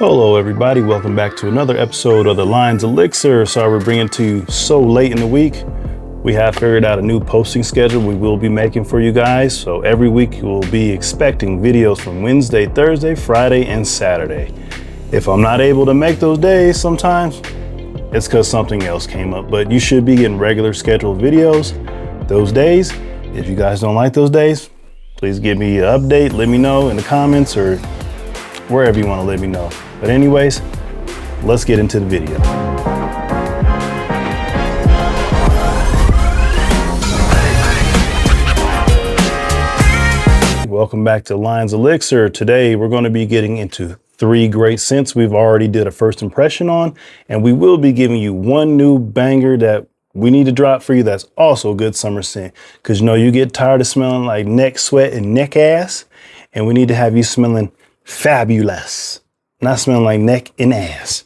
Hello everybody, welcome back to another episode of the Lion's Elixir. Sorry we're bringing to you so late in the week. We have figured out a new posting schedule we will be making for you guys. So every week you will be expecting videos from Wednesday, Thursday, Friday, and Saturday. If I'm not able to make those days sometimes, it's because something else came up, but you should be getting regular scheduled videos those days. If you guys don't like those days, please give me an update, let me know in the comments or wherever you want to let me know. But anyways, let's get into the video. Welcome back to Lion's Elixir. Today we're going to be getting into 3 great scents we've already did a first impression on, and we will be giving you one new banger that we need to drop for you that's also a good summer scent. Because you know you get tired of smelling like neck sweat and neck ass, and we need to have you smelling fabulous, not smelling like neck and ass.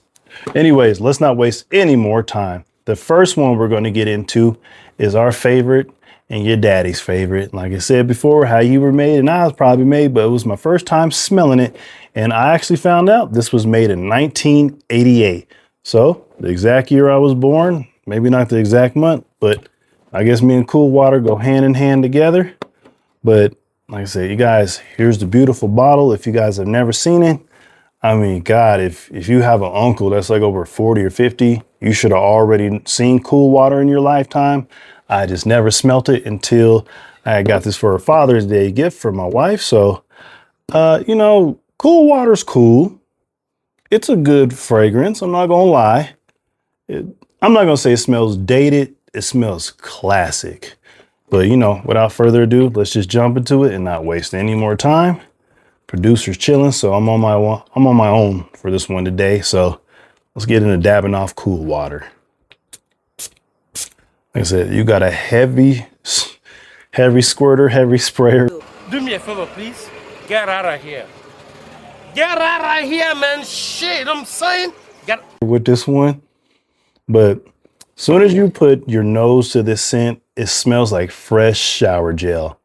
Anyways, let's not waste any more time. The first one we're going to get into is our favorite and your daddy's favorite. Like I said before, how you were made and I was probably made, but it was my first time smelling it. And I actually found out this was made in 1988. So the exact year I was born, maybe not the exact month, but I guess me and Cool Water go hand in hand together. But like I said, you guys, here's the beautiful bottle. If you guys have never seen it, I mean, God, if you have an uncle that's like over 40 or 50, you should have already seen Cool Water in your lifetime. I just never smelt it until I got this for a Father's Day gift for my wife. So, you know, Cool Water's cool. It's a good fragrance. I'm not going to lie. I'm not going to say it smells dated. It smells classic. But, you know, without further ado, let's just jump into it and not waste any more time. Producer's chilling, so I'm on my own for this one today. So let's get into Davidoff Cool Water. Like I said, you got a heavy squirter, heavy sprayer. Do me a favor, please. Get out of here. Get out of here, man. Shit, I'm saying. With this one. But as soon as you put your nose to this scent, it smells like fresh shower gel.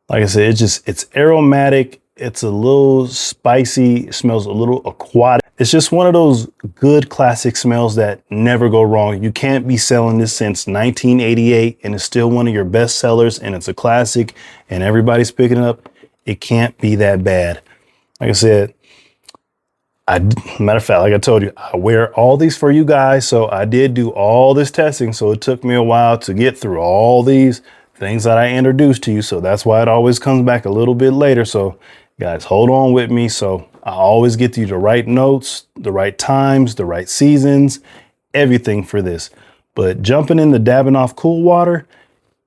Like I said, it's aromatic. It's a little spicy. It smells a little aquatic. It's just one of those good classic smells that never go wrong. You can't be selling this since 1988 and it's still one of your best sellers and it's a classic and everybody's picking it up. It can't be that bad. Like I said, matter of fact, like I told you, I wear all these for you guys. So I did do all this testing. So it took me a while to get through all these things that I introduced to you. So that's why it always comes back a little bit later. So guys, hold on with me. So I always get you the right notes, the right times, the right seasons, everything for this. But jumping in the Davidoff Cool Water,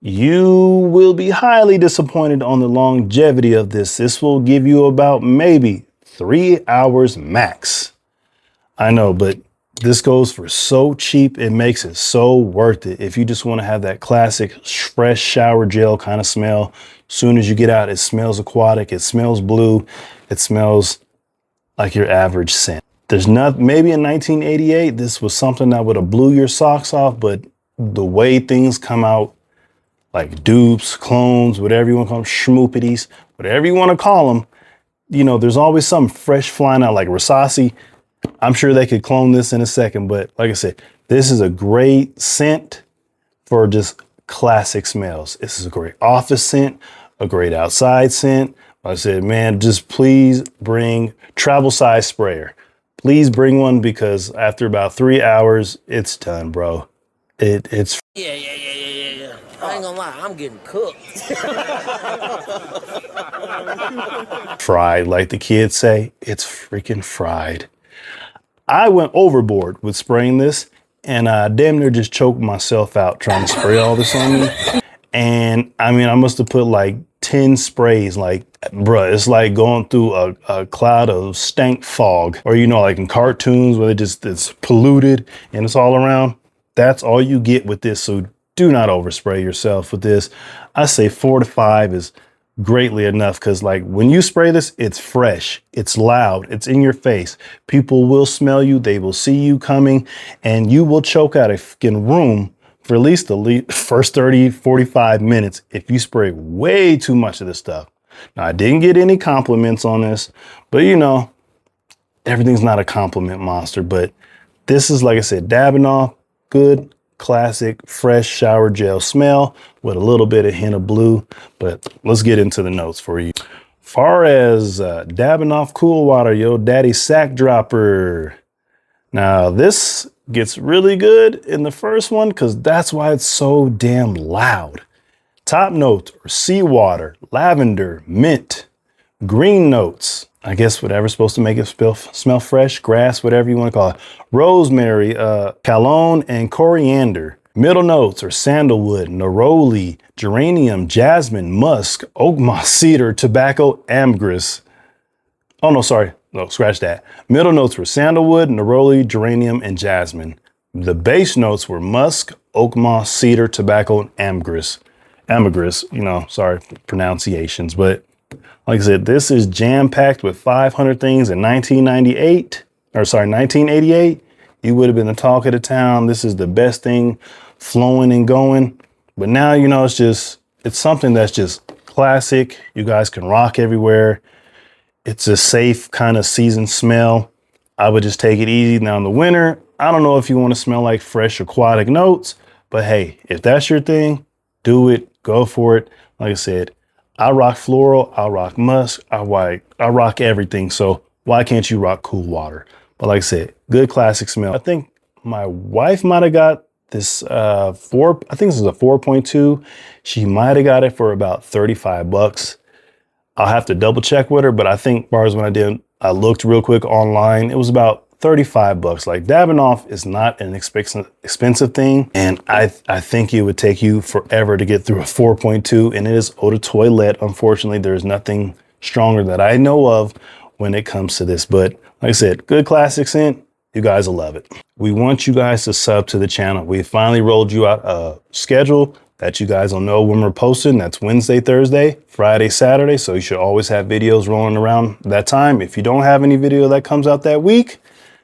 you will be highly disappointed on the longevity of this. This will give you about maybe 3 hours max. I know, but this goes for so cheap. It makes it so worth it. If you just want to have that classic fresh shower gel kind of smell, as soon as you get out, it smells aquatic. It smells blue. It smells like your average scent. There's not, maybe in 1988, this was something that would have blew your socks off, but the way things come out, like dupes, clones, whatever you want to call them, schmoopities, whatever you want to call them, you know, there's always something fresh flying out like Versace. I'm sure they could clone this in a second, but like I said, this is a great scent for just classic smells. This is a great office scent, a great outside scent. Like I said, man, just please bring travel size sprayer. Please bring one because after about 3 hours, it's done, bro. It's Yeah. I ain't gonna lie, I'm getting cooked. fried, like the kids say. It's freaking fried. I went overboard with spraying this and I damn near just choked myself out trying to spray all this on me. And I mean, I must have put like 10 sprays, like, bruh, it's like going through a cloud of stank fog. Or, you know, like in cartoons where it's polluted and it's all around. That's all you get with this. So do not overspray yourself with this. I say 4 to 5 is greatly enough because like when you spray this, it's fresh, it's loud, it's in your face. People will smell you, they will see you coming, and you will choke out a fucking room for at least the first 30, 45 minutes if you spray way too much of this stuff. Now, I didn't get any compliments on this, but you know, everything's not a compliment monster, but this is, like I said, Davidoff, good, classic, fresh shower gel smell with a little bit of hint of blue. But let's get into the notes for you. Far as Davidoff Cool Water, yo daddy sack dropper. Now this gets really good in the first one because that's why it's so damn loud. Top notes are seawater, lavender, mint, green notes. I guess whatever's supposed to make it smell fresh, grass, whatever you want to call it. Rosemary, cologne, and coriander. Middle notes are sandalwood, neroli, geranium, jasmine, musk, oak moss, cedar, tobacco, ambergris. Oh, no, sorry. No, scratch that. Middle notes were sandalwood, neroli, geranium, and jasmine. The base notes were musk, oak moss, cedar, tobacco, and ambergris. Ambergris, you know, sorry for pronunciations, but like I said, this is jam-packed with 500 things in 1988. You would have been the talk of the town. This is the best thing flowing and going. But now, you know, it's something that's just classic. You guys can rock everywhere. It's a safe kind of season smell. I would just take it easy. Now in the winter, I don't know if you want to smell like fresh aquatic notes, but hey, if that's your thing, do it, go for it. Like I said, I rock floral, I rock musk, I rock everything. So why can't you rock cool water? But like I said, good classic smell. I think my wife might have got this I think this is a 4.2. She might have got it for about 35 bucks. I'll have to double check with her, but I think bars when I looked real quick online, it was about 35 bucks. Like Davidoff is not an expensive thing. And I think it would take you forever to get through a 4.2, and it is eau de toilette. Unfortunately, there's nothing stronger that I know of when it comes to this. But like I said, good classic scent. You guys will love it. We want you guys to sub to the channel. We finally rolled you out a schedule that you guys will know when we're posting. That's Wednesday, Thursday, Friday, Saturday. So you should always have videos rolling around that time. If you don't have any video that comes out that week,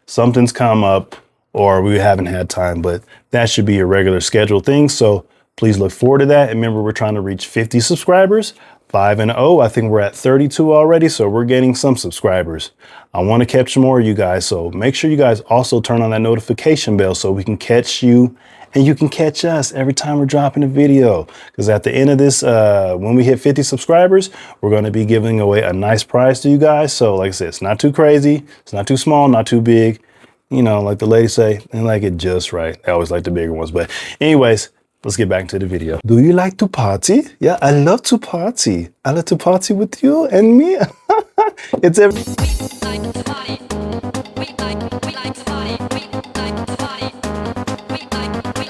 something's come up or we haven't had time, but that should be a regular scheduled thing. So please look forward to that. And remember, we're trying to reach 50 subscribers, 5 and 0. I think we're at 32 already. So we're getting some subscribers. I want to catch more of you guys. So make sure you guys also turn on that notification bell so we can catch you and you can catch us every time we're dropping a video. Because at the end of this, when we hit 50 subscribers, we're going to be giving away a nice prize to you guys. So like I said, it's not too crazy. It's not too small, not too big. You know, like the ladies say, they like it just right. I always like the bigger ones. But anyways, let's get back into the video. Do you like to party? Yeah, I love to party. I like to party with you and me. It's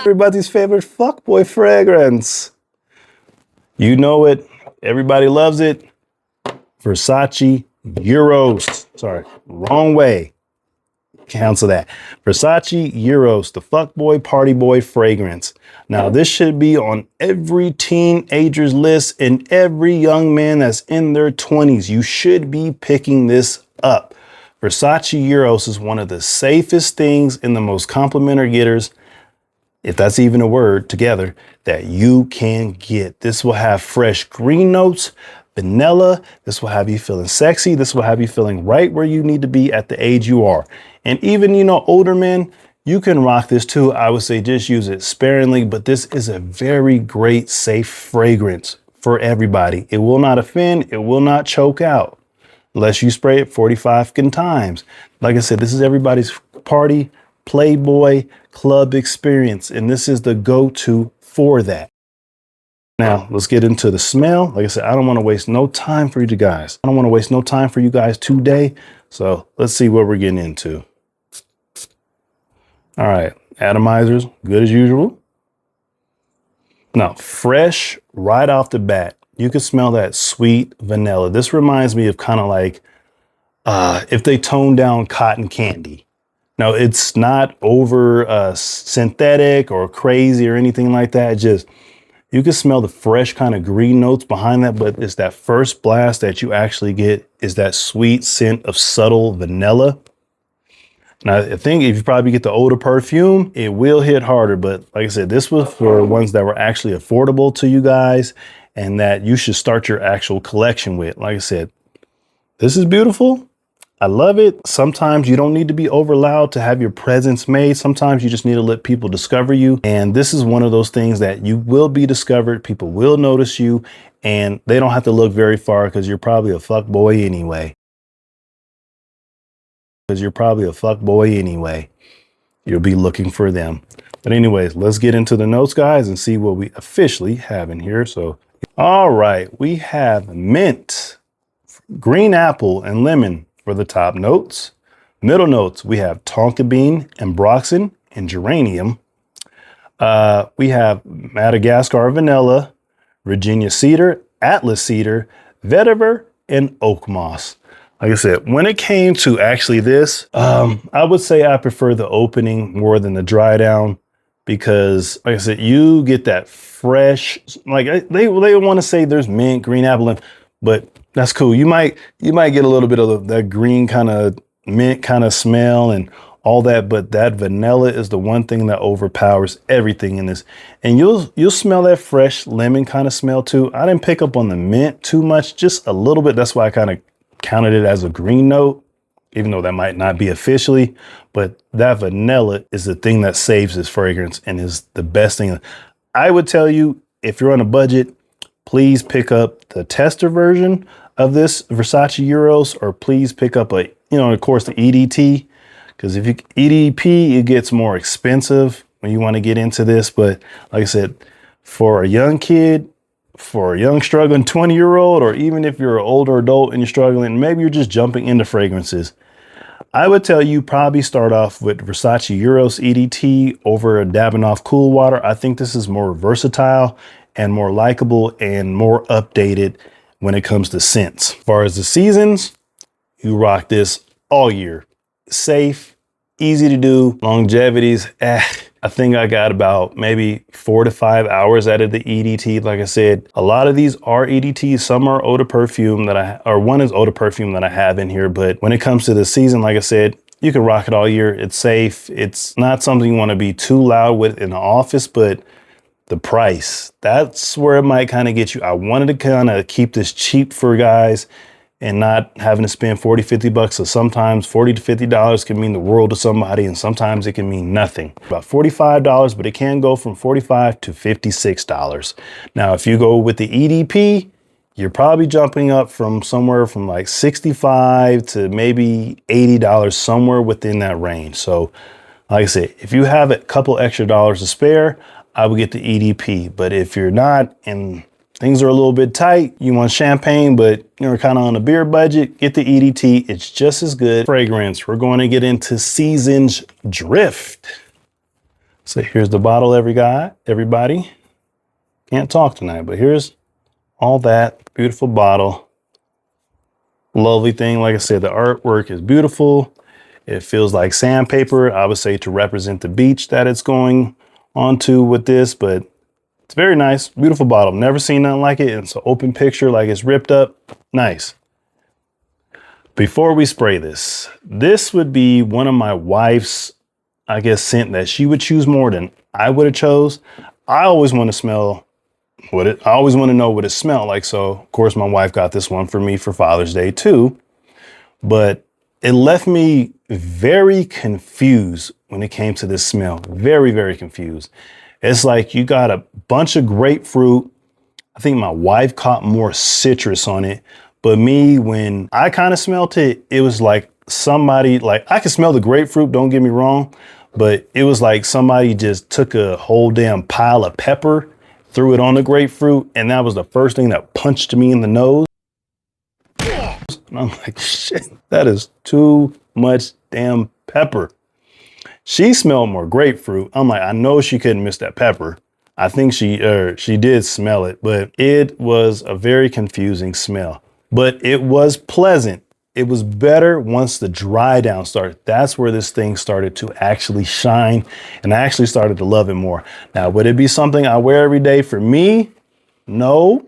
everybody's favorite fuckboy fragrance. You know it. Everybody loves it. Versace Eros. Sorry, wrong way. Cancel that. Versace Eros, the fuckboy party boy fragrance. Now, this should be on every teenager's list and every young man that's in their 20s. You should be picking this up. Versace Eros is one of the safest things and the most complimentary getters, if that's even a word together, that you can get. This will have fresh green notes, vanilla. This will have you feeling sexy. This will have you feeling right where you need to be at the age you are. And even, you know, older men, you can rock this too. I would say just use it sparingly, but this is a very great, safe fragrance for everybody. It will not offend. It will not choke out unless you spray it 45 times. Like I said, this is everybody's party, playboy, club experience, and this is the go-to for that. Now, let's get into the smell. Like I said, I don't want to waste no time for you guys. I don't want to waste no time for you guys today. So let's see what we're getting into. All right, Atomizers, good as usual. Now, fresh right off the bat, you can smell that sweet vanilla. This reminds me of kind of like if they toned down cotton candy. Now, it's not over synthetic or crazy or anything like that. Just, you can smell the fresh kind of green notes behind that, but it's that first blast that you actually get is that sweet scent of subtle vanilla. Now, I think if you probably get the older perfume, it will hit harder. But like I said, this was for ones that were actually affordable to you guys and that you should start your actual collection with. Like I said, this is beautiful. I love it. Sometimes you don't need to be over loud to have your presence made. Sometimes you just need to let people discover you. And this is one of those things that you will be discovered. People will notice you and they don't have to look very far because you're probably a fuck boy anyway. You'll be looking for them. But anyways, let's get into the notes, guys, and see what we officially have in here. So, all right, we have mint, green apple, and lemon for the top notes. Middle notes, we have tonka bean, ambroxan, and geranium. We have Madagascar vanilla, Virginia cedar, Atlas cedar, vetiver, and oak moss. Like I said, when it came to actually this, I would say I prefer the opening more than the dry down because, like I said, you get that fresh, like they want to say there's mint, green apple, but that's cool. You might get a little bit of that green kind of mint kind of smell and all that, but that vanilla is the one thing that overpowers everything in this. And you'll smell that fresh lemon kind of smell too. I didn't pick up on the mint too much, just a little bit. That's why I kind of counted it as a green note, even though that might not be officially, but that vanilla is the thing that saves this fragrance and is the best thing. I would tell you, if you're on a budget, please pick up the tester version of this Versace Eros, or please pick up of course, the EDT, because if you EDP, it gets more expensive when you want to get into this. But like I said, for a young kid, for a young struggling 20-year-old, or even if you're an older adult and you're struggling, maybe you're just jumping into fragrances, I would tell you probably start off with Versace Eros EDT over a Davidoff Cool Water. I think this is more versatile and more likable and more updated when it comes to scents. As far as the seasons, you rock this all year. Safe, easy to do, longevities. I think I got about maybe 4 to 5 hours out of the EDT. Like I said, a lot of these are EDTs. Some are eau de perfume one is eau de perfume that I have in here. But when it comes to the season, like I said, you can rock it all year. It's safe. It's not something you want to be too loud with in the office, but the price, that's where it might kind of get you. I wanted to kind of keep this cheap for guys and not having to spend 40, 50 bucks. So sometimes $40 to $50 can mean the world to somebody, and sometimes it can mean nothing. About $45, but it can go from $45 to $56. Now, if you go with the EDP, you're probably jumping up from somewhere from like $65 to maybe $80, somewhere within that range. So like I said, if you have a couple extra dollars to spare, I would get the EDP. But if you're not, and things are a little bit tight, you want champagne, but you're kind of on a beer budget, get the EDT. It's just as good. Fragrance, we're going to get into Seasons Drift. So here's the bottle, everybody. Can't talk tonight, but here's all that beautiful bottle. Lovely thing. Like I said, the artwork is beautiful. It feels like sandpaper, I would say, to represent the beach that it's going onto with this, but it's very nice, beautiful bottle. Never seen nothing like it. It's an open picture, like it's ripped up. Nice. Before we spray this would be one of my wife's, I guess, scent that she would choose more than I would have chose. I always want to smell I always want to know what it smelled like. So of course my wife got this one for me for Father's Day too, but it left me very confused when it came to this smell. Very, very confused. It's like you got a bunch of grapefruit. I think my wife caught more citrus on it. But me, when I kind of smelled it, it was like somebody, like I could smell the grapefruit, don't get me wrong, but it was like somebody just took a whole damn pile of pepper, threw it on the grapefruit, and that was the first thing that punched me in the nose. And I'm like, shit, that is too much damn pepper. She smelled more grapefruit. I'm like, I know she couldn't miss that pepper. I think she did smell it, but it was a very confusing smell. But it was pleasant. It was better once the dry down started. That's where this thing started to actually shine, and I actually started to love it more. Now, would it be something I wear every day for me? No,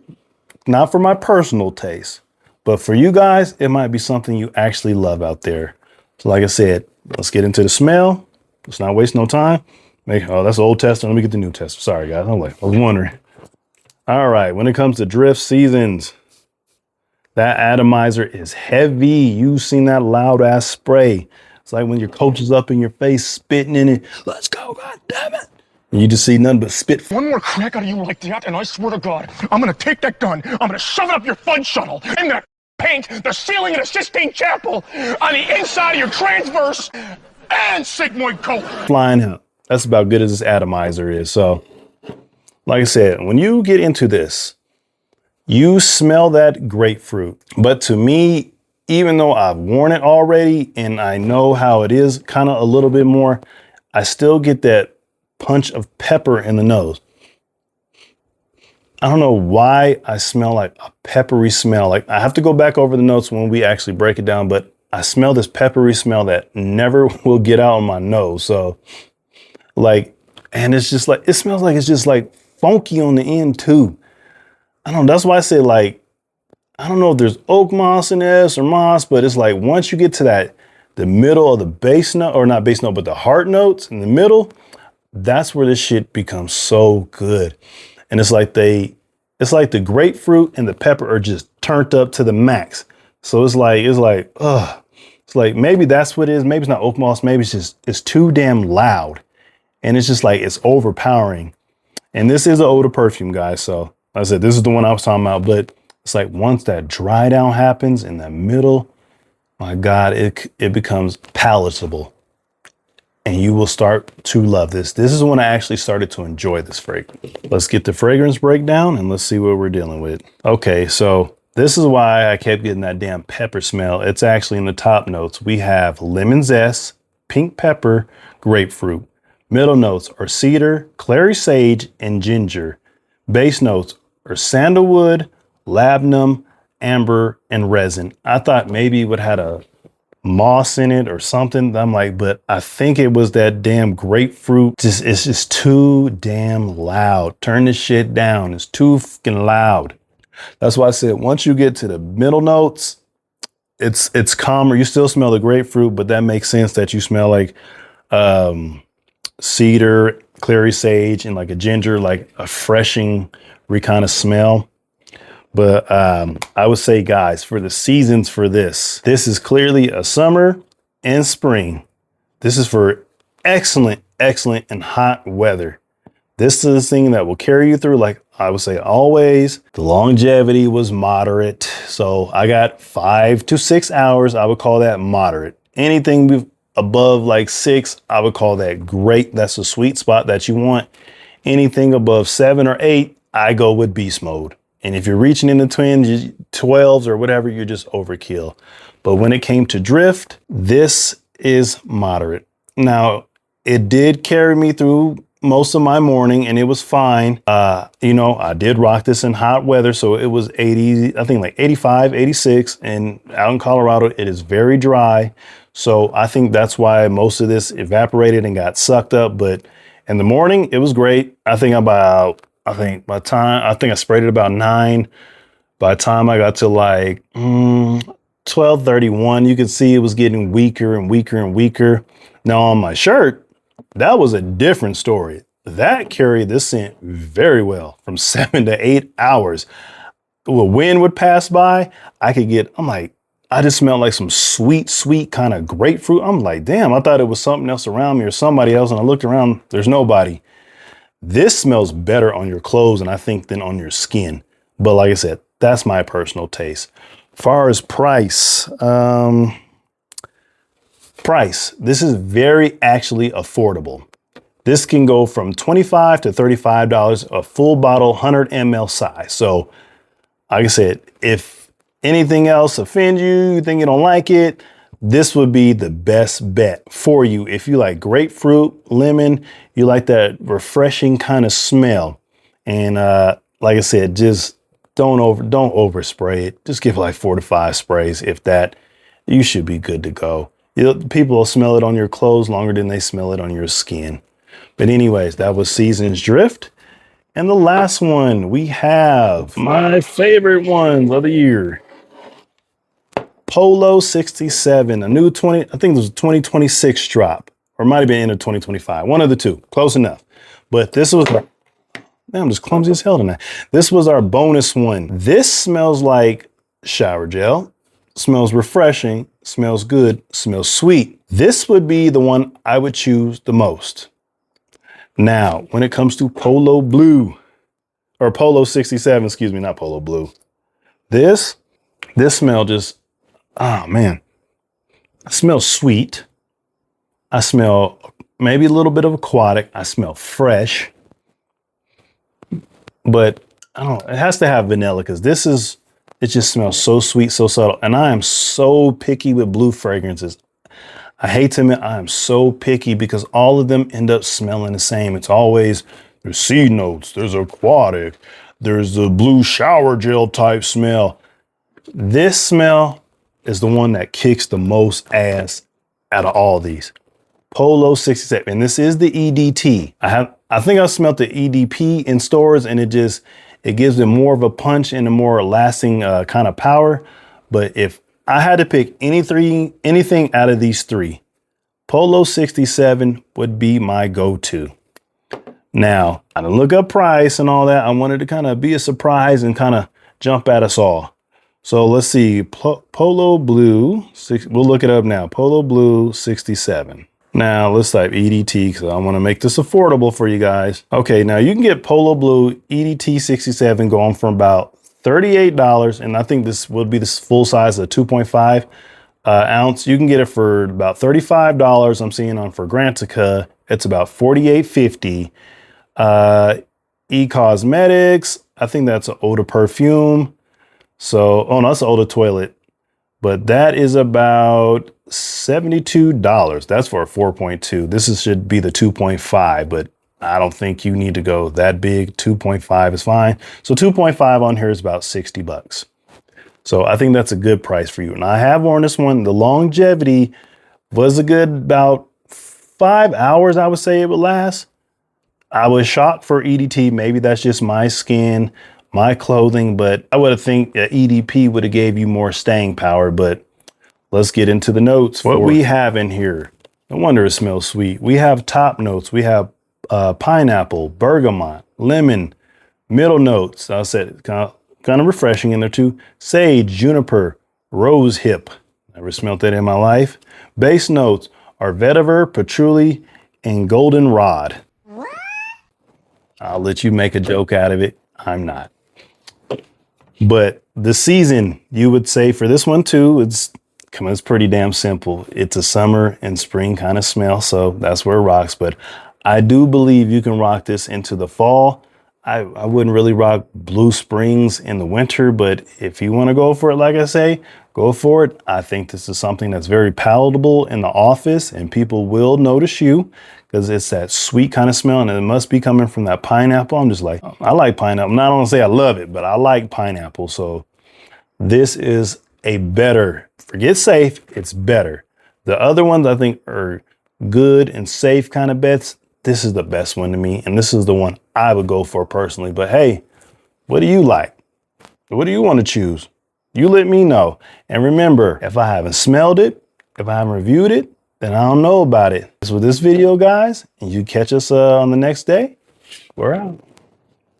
not for my personal taste. But for you guys, it might be something you actually love out there. So like I said, let's get into the smell. Let's not waste no time. Oh, that's the old tester. Let me get the new tester. Sorry, guys. I was wondering. All right. When it comes to Drift Seasons, That atomizer is heavy. You've seen that loud ass spray. It's like when your coach is up in your face spitting in it. Let's go, god damn it. And you just see nothing but spit. One more crack out of you like that, and I swear to God, I'm gonna take that gun, I'm gonna shove it up your fudge shuttle, I'm gonna paint the ceiling of the Sistine Chapel on the inside of your transverse and sigmoid coat. Flying out. That's about good as this atomizer is. So, like I said, when you get into this, you smell that grapefruit. But to me, even though I've worn it already and I know how it is kind of a little bit more, I still get that punch of pepper in the nose. I don't know why I smell like a peppery smell. Like, I have to go back over the notes when we actually break it down, but I smell this peppery smell that never will get out of my nose. So like, and it's just like, it smells like it's just like funky on the end too. I don't know. That's why I say, like, I don't know if there's oak moss in this or moss, but it's like once you get to that, the middle of the base note, or not base note, but the heart notes in the middle, that's where this shit becomes so good. And it's like the grapefruit and the pepper are just turned up to the max. So it's like, ugh. It's like, maybe that's what it is. Maybe it's not oak moss. Maybe it's too damn loud. And it's just like, it's overpowering. And this is an older perfume, guys. So like I said, this is the one I was talking about, but it's like once that dry down happens in the middle, my God, it becomes palatable. And you will start to love this. This is when I actually started to enjoy this fragrance. Let's get the fragrance breakdown and let's see what we're dealing with. Okay, so this is why I kept getting that damn pepper smell. It's actually in the top notes. We have lemon zest, pink pepper, grapefruit. Middle notes are cedar, clary sage, and ginger. Base notes are sandalwood, labdanum, amber, and resin. I thought maybe it would have a moss in it or something. I'm like, but I think it was that damn grapefruit. It's just too damn loud. Turn this shit down. It's too fucking loud. That's why I said once you get to the middle notes, it's calmer. You still smell the grapefruit, but that makes sense that you smell like cedar, clary sage, and like a ginger, like a freshing kind of smell. But I would say, guys, for the seasons for this is clearly a summer and spring. This is for excellent and hot weather. This is the thing that will carry you through. Like I would say always, the longevity was moderate. So I got 5 to 6 hours. I would call that moderate. Anything above like 6, I would call that great. That's a sweet spot that you want. Anything above 7 or 8, I go with beast mode. And if you're reaching into 12s or whatever, you're just overkill. But when it came to drift, this is moderate. Now, it did carry me through most of my morning and it was fine. I did rock this in hot weather. So it was 80, I think like 85, 86. And out in Colorado, it is very dry. So I think that's why most of this evaporated and got sucked up. But in the morning, it was great. I think I sprayed it about 9. By the time I got to like 12:31, you could see it was getting weaker and weaker and weaker. Now on my shirt, that was a different story. That carried this scent very well from 7 to 8 hours. The wind would pass by. I just smelled like some sweet kind of grapefruit. I'm like, damn, I thought it was something else around me or somebody else. And I looked around, there's nobody. This smells better on your clothes and I think than on your skin. But like I said, that's my personal taste. As far as price, this is very actually affordable. This can go from $25 to $35, a full bottle, 100 ml size. So like I said, if anything else offends you, you think you don't like it, this would be the best bet for you. If you like grapefruit, lemon, you like that refreshing kind of smell. And like I said, just don't overspray it. Just give like 4 to 5 sprays. If that, you should be good to go. People will smell it on your clothes longer than they smell it on your skin. But anyways, that was Seasons Drift. And the last one, we have my favorite ones of the year. Polo 67, a new I think it was a 2026 drop, or it might have been into 2025. One of the two, close enough. But this was, I'm just clumsy as hell tonight. This was our bonus one. This smells like shower gel. Smells refreshing, smells good, smells sweet. This would be the one I would choose the most. Now, when it comes to Polo Blue, or Polo 67, excuse me, not Polo Blue. This smell just, oh man, it smells sweet. I smell maybe a little bit of aquatic. I smell fresh, but I don't know, it has to have vanilla because it just smells so sweet, so subtle. And I am so picky with blue fragrances. I hate to admit, I am so picky because all of them end up smelling the same. It's always, there's seed notes, there's aquatic, there's the blue shower gel type smell. This smell is the one that kicks the most ass out of all these. Polo 67, and this is the EDT. I think I smelled the EDP in stores, and it gives it more of a punch and a more lasting kind of power. But if I had to pick anything out of these three, Polo 67 would be my go-to. Now, I didn't look up price and all that. I wanted to kind of be a surprise and kind of jump at us all. So let's see, Polo Blue, we'll look it up now. Polo Blue 67. Now let's type EDT because I want to make this affordable for you guys. Okay, now you can get Polo Blue EDT 67 going from about $38, and I think this will be this full size of 2.5 ounce. You can get it for about $35. I'm seeing on Fragrantica, it's about $48.50. E-Cosmetics, I think that's an eau de perfume. So, oh no, that's an eau de toilet. But that is about $72. That's for a 4.2. This should be the 2.5, but I don't think you need to go that big. 2.5 is fine. So 2.5 on here is about 60 bucks. So I think that's a good price for you. And I have worn this one. The longevity was a good about 5 hours, I would say it would last. I was shocked for EDT. Maybe that's just my skin, my clothing, but I would have think that EDP would have gave you more staying power. But let's get into the notes. What we have in here. No wonder it smells sweet. We have top notes. We have pineapple, bergamot, lemon, middle notes. I said kind of refreshing in there too. Sage, juniper, rose hip. Never smelled that in my life. Base notes are vetiver, patchouli, and goldenrod. I'll let you make a joke out of it. I'm not. But the season, you would say for this one too, it's pretty damn simple. It's a summer and spring kind of smell, so that's where it rocks. But I do believe you can rock this into the fall. I wouldn't really rock Blue Springs in the winter, but if you want to go for it, like I say, go for it. I think this is something that's very palatable in the office, and people will notice you because it's that sweet kind of smell, and it must be coming from that pineapple. I'm just like, I like pineapple. I'm not going to say I love it, but I like pineapple. So this is a better, forget safe, it's better. The other ones I think are good and safe kind of bets. This is the best one to me, and this is the one I would go for personally. But hey, what do you like? What do you want to choose? You let me know. And remember, if I haven't smelled it, if I haven't reviewed it, then I don't know about it. That's with this video, guys, and you catch us on the next day. We're out.